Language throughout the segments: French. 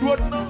road now.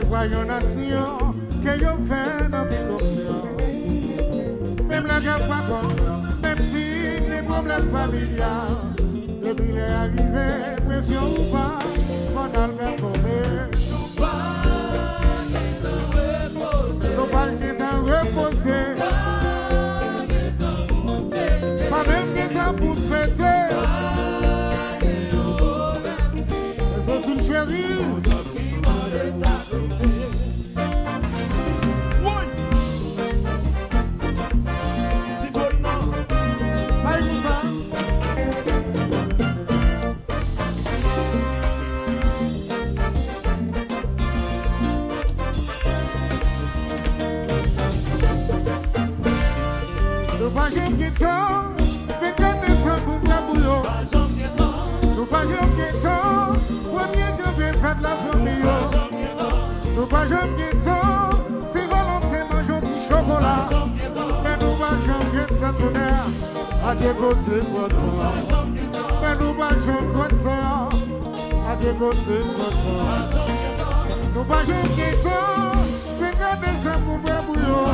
Voyons nation que yo fais dans mes confiances. Même la guerre pas content, même si les problèmes familiaux. Depuis les arrivées, pression ou pas, mon âme est formée. Nous pas qu'étant reposé. Pas même qu'étant pour fêter. C'est une chérie. Nous pas jamais guettant, mais quand nous sommes pour la boulot. Nous pas jamais guettant, premier je vais faire de la famille. Nous pas jamais guettant, si Valentin mange un petit chocolat. Mais nous pas jamais guettant tonnerre, à Dieu côté de votre. Mais nous pas jamais guettant, à Dieu côté de votre. Nous pas jamais guettant, mais quand nous sommes pour la boulot.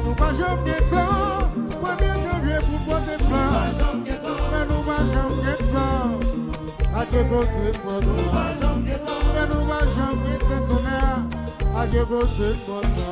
Nous pas jamais guettant, premier janvier pour porter fleurs. Mais nous pas jamais guettant, à Dieu côté de votre. Mais nous pas jamais guettant tonnerre, à Dieu côté de votre.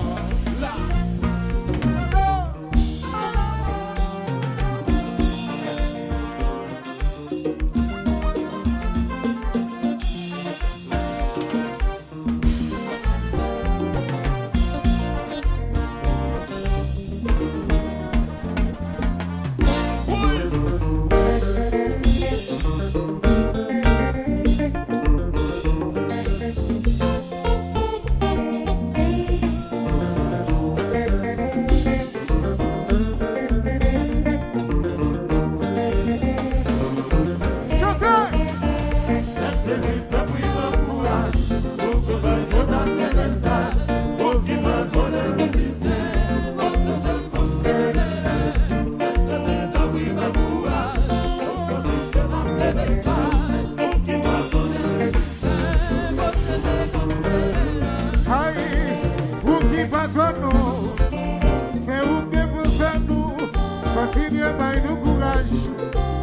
Continuez par nous courage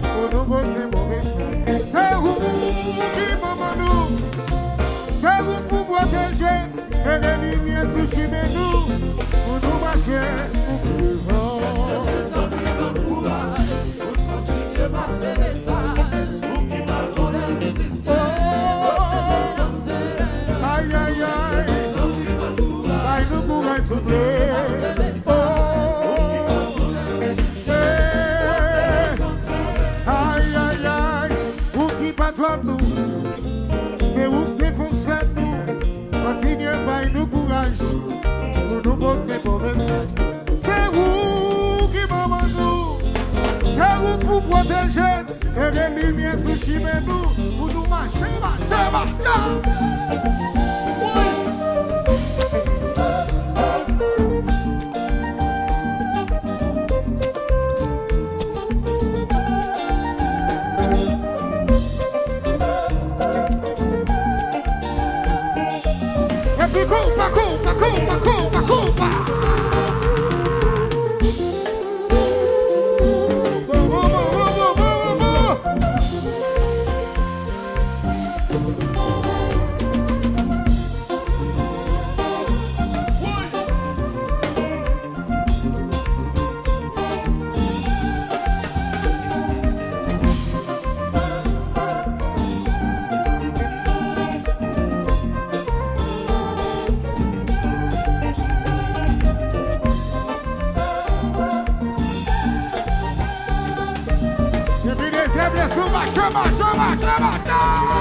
pour nous porter mon message. C'est vous qui maman nous, c'est vous pour protéger et les lumières sous chez nous pour nous marcher pour plus courage pour continuer par ces messages pour qui pardonne les résistants. Aïe aïe aïe, par nous courage soutenir. C'est vous qui défoncez nous, continuez par nous courage pour nous porter bon message. C'est vous qui maman nous, c'est vous pour protéger et les lumières sous chimé nous, pour nous marcher, marcher, marcher. Culpa, culpa, culpa, culpa, culpa. chama, chama, chama, chama.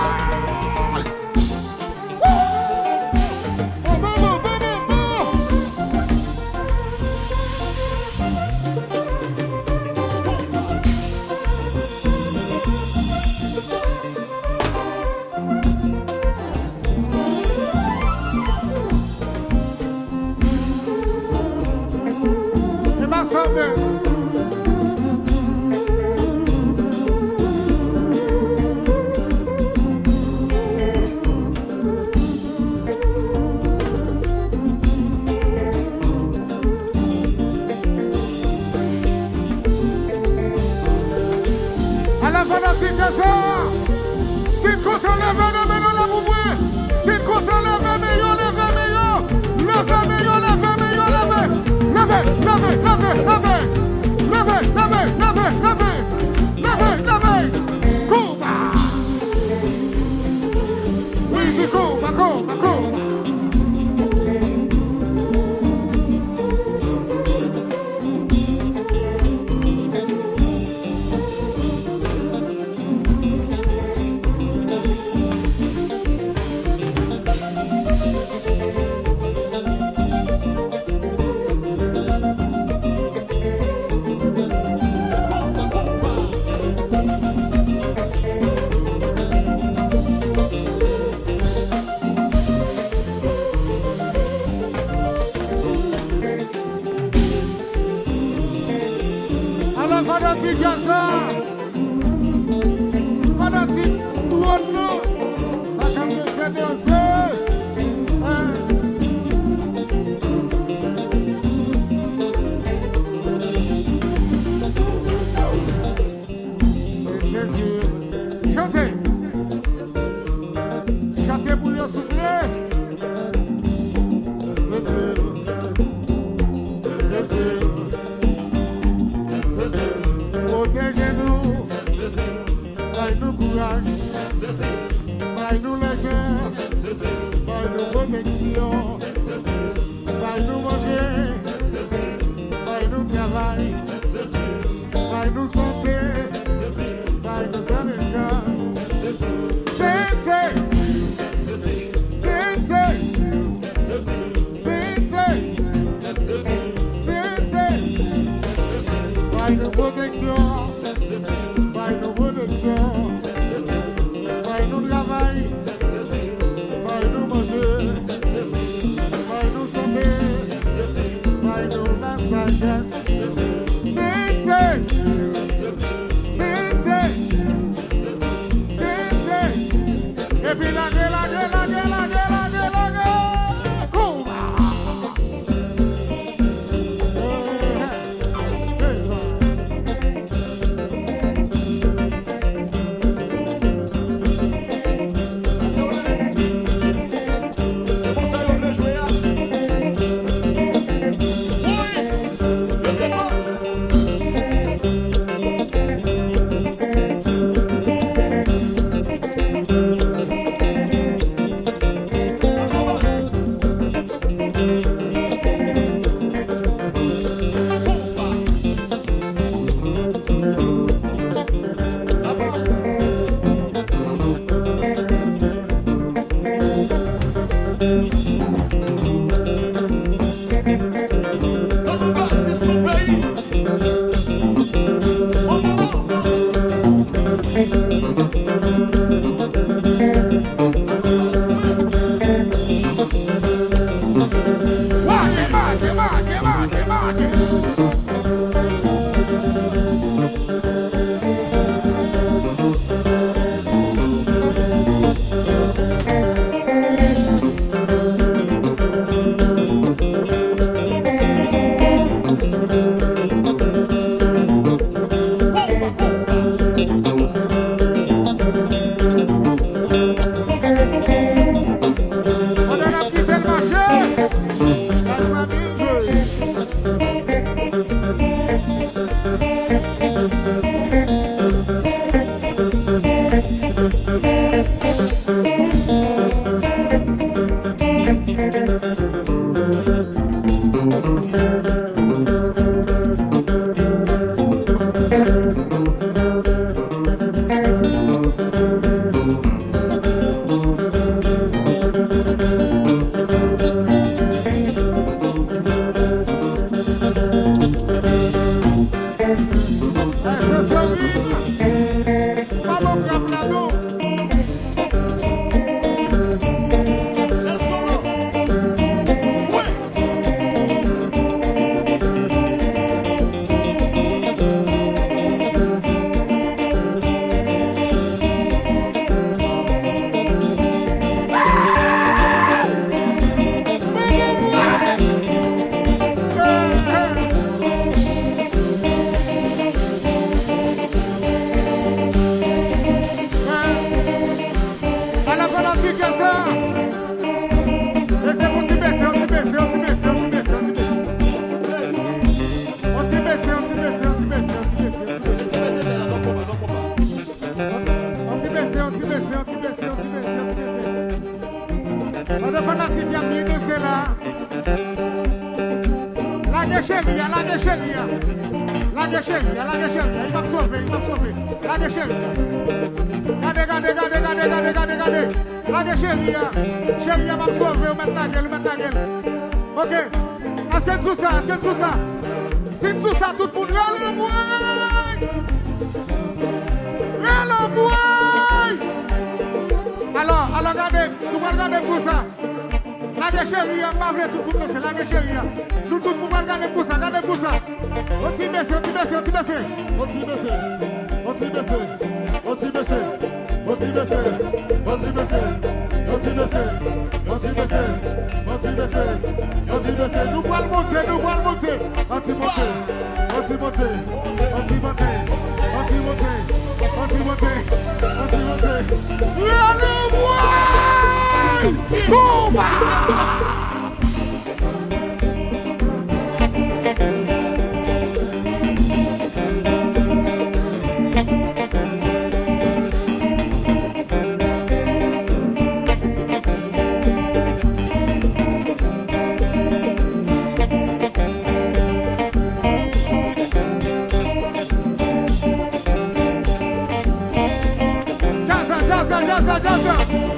c'est là. La guéchelia, la guéchelia. La guéchelia, la guéchelia. Il va me sauver, il va me sauver. La guéchelia. Regardez, regardez, regardez, regardez, regardez, regardez. La guéchelia. Chélia va me sauver, mettre la gueule, mettre la gueule. Ok. Est-ce que tout ça, est-ce que tout ça? Si tout ça, tout le monde râle moi. Râle moi. Alors, regardez, nous allons regarder pour ça. La guécherie, on va tout le monde, la guécherie. Nous tout le monde va regarder pour ça, regardez pour ça. On t'y baisse, on t'y baisse, on t'y baisse. On t'y baisse, on t'y baisse, on t'y baisse, on t'y baisse, on t'y baisse, on t'y baisse, on t'y baisse, on t'y baisse, on t'y baisse. Nous allons monter, nous allons monter. On t'y monter, on t'y monter, on t'y monter, on t'y monter, on t'y monter, on t'y monter. Le bois! Combat!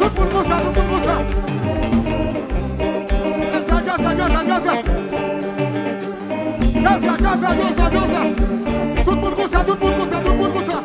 Tout le monde ça, tout le monde ça. Tout le monde ça, tout le monde ça, tout le monde ça.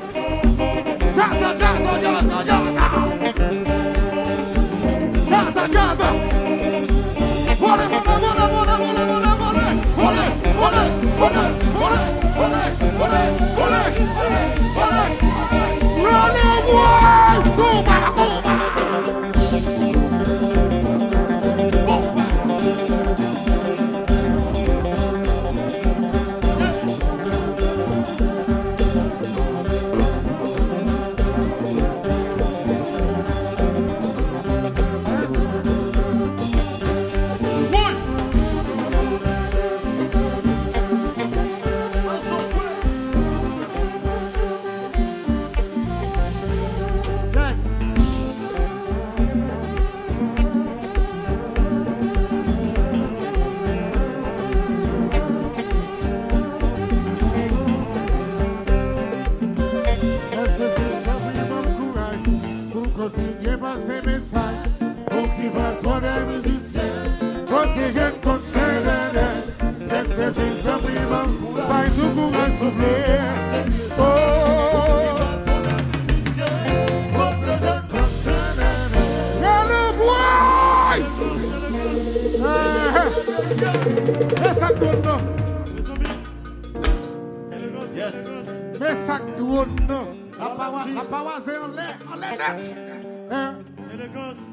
Continuez par ces messages pour qui va trop des musiciens, pour que je ne concerne c'est simplement par nous pour un souffler. Oh, pour que je ne concerne le bois. Mais ça tourne. Mais ça tourne. La paroisse est en l'air, net. Élégance.